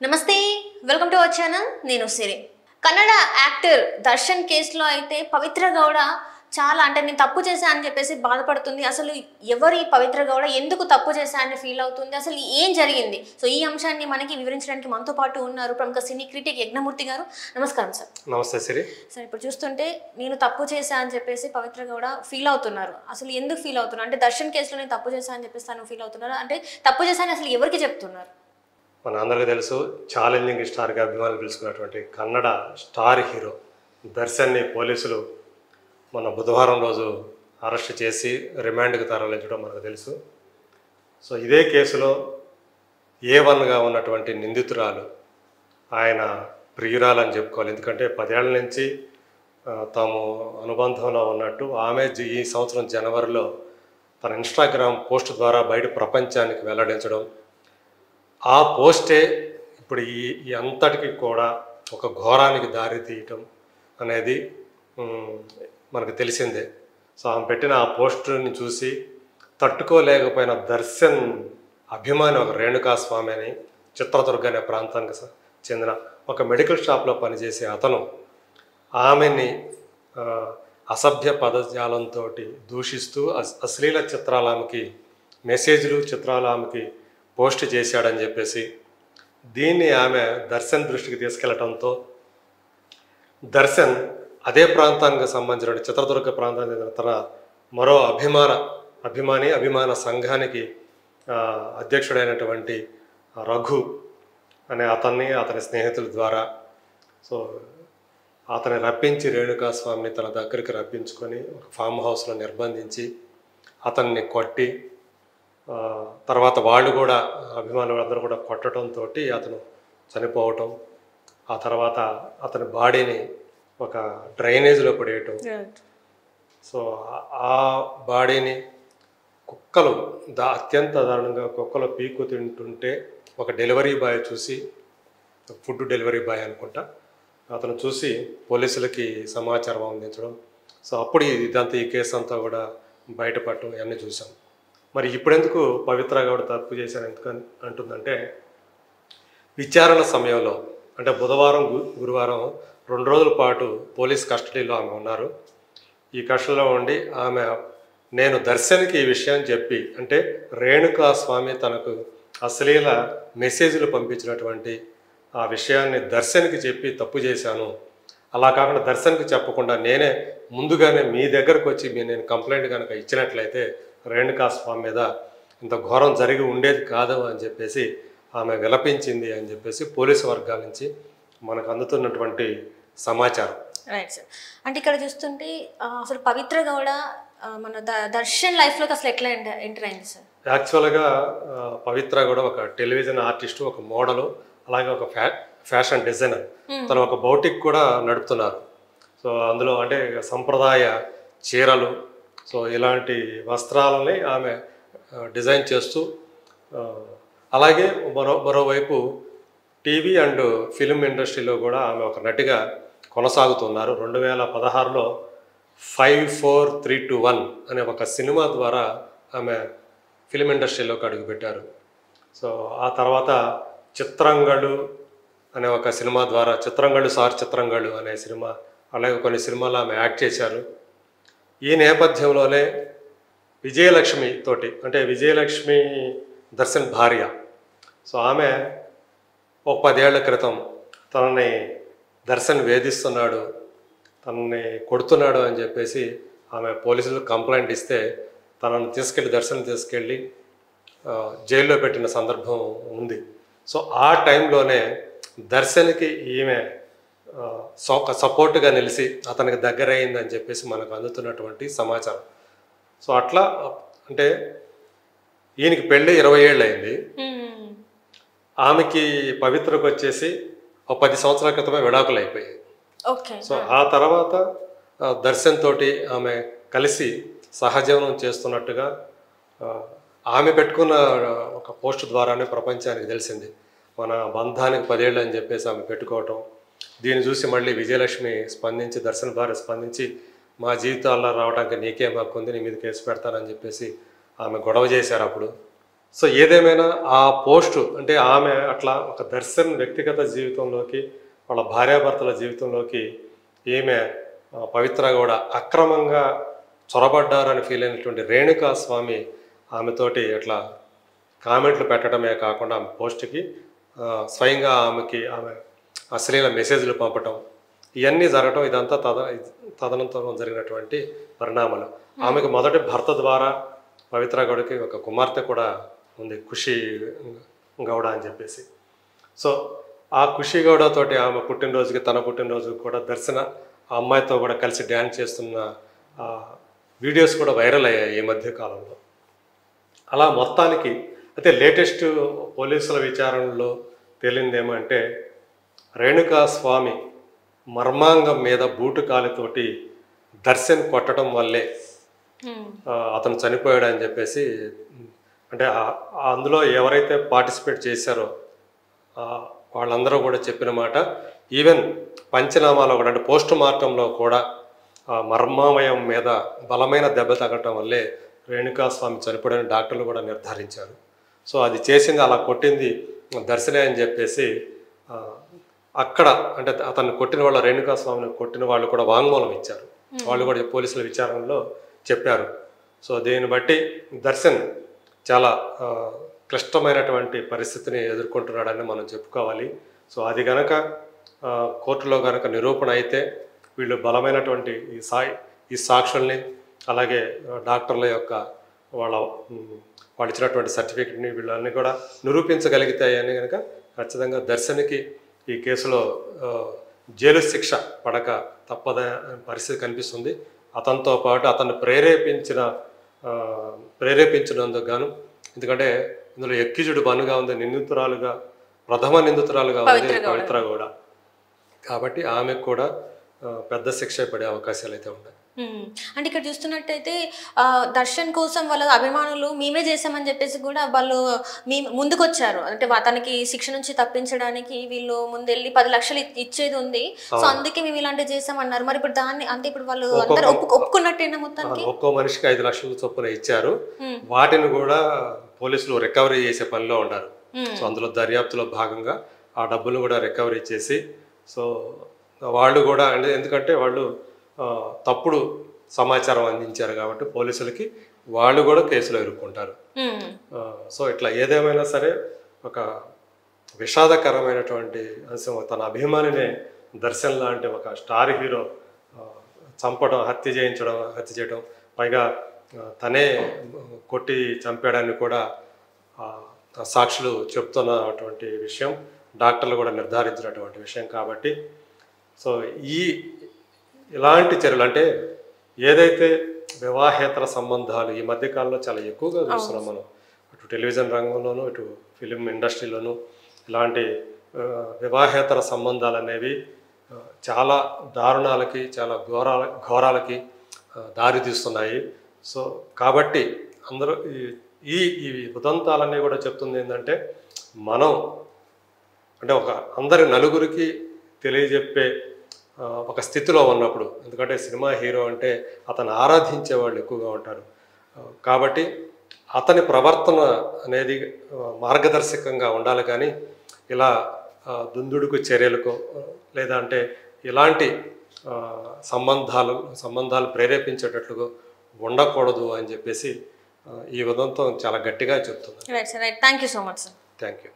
నమస్తే welcome to our channel నేను సిరి Kannada actor Darshan కేసులో అయితే పవిత్ర గౌడ చాలా అంటే నేను తప్పు చేశా అని చెప్పేసి బాధపడుతుంది. అసలు ఎవరి పవిత్ర గౌడ ఎందుకు తప్పు చేశా అని ఫీల్ అవుతుంది, అసలు ఏం జరిగింది? సో ఈ అంశాన్ని మనకి వివరించడానికి మనతో పాటు ఉన్నారు ప్రముఖ సినీ క్రిటిక్ యజ్ఞమూర్తి గారు. నమస్కారం సార్. నమస్తే సిరి. సార్, ఇప్పుడు చూస్తుంటే నేను తప్పు చేశా అని చెప్పేసి పవిత్ర గౌడ ఫీల్ అవుతున్నారు. అసలు ఎందుకు ఫీల్ అవుతున్నారు? అంటే దర్శన్ కేసులో నేను తప్పు చేశా అని చెప్పేసి తను ఫీల్ అవుతున్నారు. అంటే తప్పు చేశా అని అసలు ఎవరికి చెప్తున్నారు? మన అందరికీ తెలుసు, ఛాలెంజింగ్ స్టార్గా అభిమానులు పిలుచుకున్నటువంటి కన్నడ స్టార్ హీరో దర్శన్ని పోలీసులు మన బుధవారం రోజు అరెస్ట్ చేసి రిమాండ్కి తరలించడం మనకు తెలుసు. సో ఇదే కేసులో A1గా ఉన్నటువంటి నిందితురాలు ఆయన ప్రియురాలని చెప్పుకోవాలి. ఎందుకంటే 10 ఏళ్ల నుంచి తాము అనుబంధంలో ఉన్నట్టు ఆమె ఈ సంవత్సరం జనవరిలో తన ఇన్స్టాగ్రామ్ పోస్ట్ ద్వారా బయట ప్రపంచానికి వెల్లడించడం, ఆ పోస్టే ఇప్పుడు ఈ అంతటికి కూడా ఒక ఘోరానికి దారి తీయటం అనేది మనకు తెలిసిందే. సో ఆమె పెట్టిన ఆ పోస్టుని చూసి తట్టుకోలేకపోయిన దర్శన్ అభిమాని ఒక రేణుకాస్వామి అని చిత్రదుర్గ అనే ప్రాంతానికి చెందిన ఒక మెడికల్ షాప్లో పనిచేసే అతను ఆమెని అసభ్య పదజాలంతో దూషిస్తూ అశ్లీల చిత్రాలు ఆమెకి మెసేజ్లు చిత్రాలు ఆమెకి పోస్ట్ చేశాడని చెప్పేసి దీన్ని ఆమె దర్శన్ దృష్టికి తీసుకెళ్లడంతో దర్శన్ అదే ప్రాంతానికి సంబంధించిన చిత్రదుర్గ ప్రాంతానికి చెందిన తన మరో అభిమాన సంఘానికి అధ్యక్షుడైనటువంటి రఘు అనే అతని స్నేహితుల ద్వారా సో అతన్ని రప్పించి రేణుకాస్వామిని తన దగ్గరికి రప్పించుకొని ఒక ఫామ్ హౌస్లో నిర్బంధించి అతన్ని కొట్టి తర్వాత వాళ్ళు కూడా అభిమానులు అందరూ కూడా కొట్టడంతో అతను చనిపోవటం, ఆ తర్వాత అతని బాడీని ఒక డ్రైనేజ్లో పడేయటం. సో ఆ బాడీని కుక్కలు అత్యంత దారుణంగా కుక్కలు పీకు తింటుంటే ఒక డెలివరీ బాయ్ చూసి, ఫుడ్ డెలివరీ బాయ్ అనుకుంటా, అతను చూసి పోలీసులకి సమాచారం అందించడం. సో అప్పుడు ఇదంతా ఈ కేసు అంతా కూడా బయటపడటం ఇవన్నీ చూసాం. మరి ఇప్పుడెందుకు పవిత్ర గౌడ తప్పు చేశాను ఎందుకు అంటుందంటే, విచారణ సమయంలో అంటే బుధవారం గురువారం 2 రోజుల పాటు పోలీస్ కస్టడీలో ఆమె ఉన్నారు. ఈ కస్టడీలో ఉండి ఆమె నేను దర్శన్కి ఈ విషయం చెప్పి, అంటే రేణుకాస్వామి తనకు అశ్లీల మెసేజ్లు పంపించినటువంటి ఆ విషయాన్ని దర్శన్కి చెప్పి తప్పు చేశాను, అలా కాకుండా దర్శన్కి చెప్పకుండా నేనే ముందుగానే మీ దగ్గరకు వచ్చి నేను కంప్లైంట్ కనుక ఇచ్చినట్లయితే రేణుకాస్వామి మీద ఇంత ఘోరం జరిగి ఉండేది కాదు అని చెప్పేసి ఆమె విలపించింది అని చెప్పేసి పోలీసు వర్గాల నుంచి మనకు అందుతున్నటువంటి సమాచారం. Right sir. అంటే ఇక్కడ చూస్తుంటే అసలు పవిత్ర గౌడ మన దర్శన్ లైఫ్లోకి అసలు ఎట్లా ఎంటర్ అయింది సార్? యాక్చువల్గా పవిత్ర గౌడ ఒక టెలివిజన్ ఆర్టిస్టు, ఒక మోడలు, అలాగే ఒక ఫ్యాషన్ డిజైనర్. తను ఒక బౌటిక్ కూడా నడుపుతున్నారు. సో అందులో అంటే సంప్రదాయ చీరలు, సో ఇలాంటి వస్త్రాలని ఆమె డిజైన్ చేస్తూ, అలాగే మరోవైపు టీవీ అండ్ ఫిల్మ్ ఇండస్ట్రీలో కూడా ఆమె ఒక నటిగా కొనసాగుతున్నారు. 2016లో 54321 అనే ఒక సినిమా ద్వారా ఆమె ఫిల్మ్ ఇండస్ట్రీలోకి అడుగుపెట్టారు. సో ఆ తర్వాత చిత్రంగళ్ళు అనే ఒక సినిమా ద్వారా చిత్రంగళ్ళు అనే సినిమా, అలాగే కొన్ని సినిమాలు ఆమె యాక్ట్ చేశారు. ఈ నేపథ్యంలోనే విజయలక్ష్మి తోటి, అంటే విజయలక్ష్మి దర్శన్ భార్య, సో ఆమె ఒక 10 ఏళ్ల క్రితం తనని దర్శన్ వేధిస్తున్నాడు, తనని కొడుతున్నాడు అని చెప్పేసి ఆమె పోలీసులకు కంప్లైంట్ ఇస్తే తనను దర్శన్ తీసుకెళ్ళి జైల్లో పెట్టిన సందర్భం ఉంది. సో ఆ టైంలోనే దర్శన్కి ఈమె సపోర్ట్గా నిలిచి అతనికి దగ్గర అయిందని చెప్పేసి మనకు అందుతున్నటువంటి సమాచారం. సో అట్లా అంటే ఈయనకి పెళ్ళి 20 ఏళ్ళు అయింది, ఆమెకి పవిత్రకు వచ్చేసి ఒక 10 సంవత్సరాల క్రితమే విడాకులు అయిపోయాయి. సో ఆ తర్వాత దర్శన్ తోటి ఆమె కలిసి సహజీవనం చేస్తున్నట్టుగా ఆమె పెట్టుకున్న ఒక పోస్ట్ ద్వారానే ప్రపంచానికి తెలిసింది. మన బంధానికి 10 ఏళ్ళు అని చెప్పేసి ఆమె పెట్టుకోవటం, దీన్ని చూసి మళ్ళీ విజయలక్ష్మి స్పందించి, దర్శన్ భార్య స్పందించి, మా జీవితాల్లో రావడానికి నీకేం హక్కు ఉంది, నీ మీద కేసు పెడతానని చెప్పేసి ఆమె గొడవ చేశారు. అప్పుడు సో ఏదేమైనా ఆ పోస్టు అంటే ఆమె అట్లా ఒక దర్శన్ వ్యక్తిగత జీవితంలోకి వాళ్ళ భార్యాభర్తల జీవితంలోకి ఈమె పవిత్ర గౌడ అక్రమంగా చొరబడ్డారని ఫీల్ అయినటువంటి రేణుకా స్వామి ఆమెతోటి అట్లా కామెంట్లు పెట్టడమే కాకుండా ఆమె పోస్ట్కి స్వయంగా ఆమె అశ్లీల మెసేజ్లు పంపటం ఇవన్నీ జరగటం ఇదంతా తదనంతరం జరిగినటువంటి పరిణామాలు. ఆమెకు మొదటి భర్త ద్వారా పవిత్ర గౌడకి ఒక కుమార్తె కూడా ఉంది, ఖుషి గౌడ అని చెప్పేసి. సో ఆ ఖుషి గౌడతోటి ఆమె పుట్టినరోజుకి తన పుట్టినరోజుకి కూడా దర్శన ఆ అమ్మాయితో కూడా కలిసి డ్యాన్స్ చేస్తున్న వీడియోస్ కూడా వైరల్ అయ్యాయి ఈ మధ్య కాలంలో. అలా మొత్తానికి అయితే లేటెస్ట్ పోలీసుల విచారణలో తేలింది ఏమంటే రేణుకా స్వామి మర్మాంగం మీద బూటు కాలితోటి దర్శన్ కొట్టడం వల్లే అతను చనిపోయాడు అని చెప్పేసి, అంటే అందులో ఎవరైతే పార్టిసిపేట్ చేశారో వాళ్ళందరూ కూడా చెప్పిన మాట. ఈవెన్ పంచనామాలో కూడా అంటే పోస్ట్ మార్టంలో కూడా మర్మామయం మీద బలమైన దెబ్బ తగ్గటం వల్లే రేణుకాస్వామి చనిపోయాడని డాక్టర్లు కూడా నిర్ధారించారు. సో అది చేసింది అలా కొట్టింది దర్శనే అని చెప్పేసి అక్కడ అంటే అతన్ని కొట్టిన వాళ్ళ రేణుకాస్వామిని కొట్టిన వాళ్ళు కూడా వాంగ్మూలం ఇచ్చారు. వాళ్ళు కూడా పోలీసుల విచారణలో చెప్పారు. సో దీన్ని బట్టి దర్శన్ చాలా క్లిష్టమైనటువంటి పరిస్థితిని ఎదుర్కొంటున్నాడని మనం చెప్పుకోవాలి. సో అది కనుక కోర్టులో కనుక నిరూపణ అయితే వీళ్ళు బలమైనటువంటి ఈ సాక్షుల్ని అలాగే డాక్టర్ల యొక్క వాళ్ళు ఇచ్చినటువంటి సర్టిఫికెట్ని వీళ్ళన్నీ కూడా నిరూపించగలిగితాయని కనుక ఖచ్చితంగా దర్శన్కి ఈ కేసులో జైలు శిక్ష పడక తప్పద పరిస్థితి కనిపిస్తుంది. అతనితో పాటు అతన్ని ప్రేరేపించినందుకు గాను, ఎందుకంటే ఇందులో ఎక్కిజుడు బనుగా ఉంది, ప్రథమ నిందితురాలుగా ఉంది పవిత్ర గౌడ. కాబట్టి ఆమెకు కూడా పెద్ద శిక్ష పడే అవకాశాలు అయితే ఉన్నాయి. అంటే ఇక్కడ చూస్తున్నట్టయితే దర్శన్ కోసం వాళ్ళ అభిమానులు మేమే చేసామని చెప్పేసి కూడా వాళ్ళు ముందుకు వచ్చారు. అంటే అతనికి శిక్ష నుంచి తప్పించడానికి వీళ్ళు ముందెళ్ళి 10 లక్షలు ఇచ్చేది ఉంది, సో అందుకే మేము ఇలాంటివి చేసామన్నారు. మరి ఇప్పుడు దాన్ని అంటే ఇప్పుడు వాళ్ళు అందరూ ఒప్పుకున్నట్టేనా మొత్తానికి? ఒక్కో మనిషికి 5 లక్షల చొప్పున ఇచ్చారు. వాటిని కూడా పోలీసులు రికవరీ చేసే పనిలో ఉన్నారు. సో అందులో దర్యాప్తులో భాగంగా ఆ డబ్బులు కూడా రికవరీ చేసి, సో వాళ్ళు కూడా అంటే ఎందుకంటే వాళ్ళు తప్పుడు సమాచారం అందించారు కాబట్టి పోలీసులకి వాళ్ళు కూడా కేసులో ఇరుక్కుంటారు. సో ఇట్లా ఏదేమైనా సరే ఒక విషాదకరమైనటువంటి అంశం. తన అభిమానినే దర్శన్ లాంటి ఒక స్టార్ హీరో చంపడం, హత్య చేయడం, పైగా తనే కొట్టి చంపాడని కూడా సాక్షులు చెప్తున్నటువంటి విషయం, డాక్టర్లు కూడా నిర్ధారించినటువంటి విషయం. కాబట్టి సో ఇలాంటి చర్యలు అంటే ఏదైతే వివాహేతర సంబంధాలు ఈ మధ్యకాలంలో చాలా ఎక్కువగా చూస్తున్నాం మనం, అటు టెలివిజన్ రంగంలోనూ ఇటు ఫిలిం ఇండస్ట్రీలోనూ ఇలాంటి వివాహేతర సంబంధాలు అనేవి చాలా దారుణాలకి, చాలా ఘోరాలకి దారితీస్తున్నాయి. సో కాబట్టి అందరూ ఈ ఉదంతాలన్నీ కూడా చెప్తుంది ఏంటంటే మనం అంటే అందరి నలుగురికి తెలియజెప్పే ఒక స్థితిలో ఉన్నప్పుడు, ఎందుకంటే సినిమా హీరో అంటే అతను ఆరాధించే వాళ్ళు ఎక్కువగా ఉంటారు కాబట్టి అతని ప్రవర్తన అనేది మార్గదర్శకంగా ఉండాలి. కానీ ఇలా దుందుడుకు చర్యలకు లేదా అంటే ఇలాంటి సంబంధాలు ప్రేరేపించేటట్లుగా ఉండకూడదు అని చెప్పేసి ఈ ఉదంతం చాలా గట్టిగా చెప్తుంది. Right sir, right. Thank you so much sir. Thank you.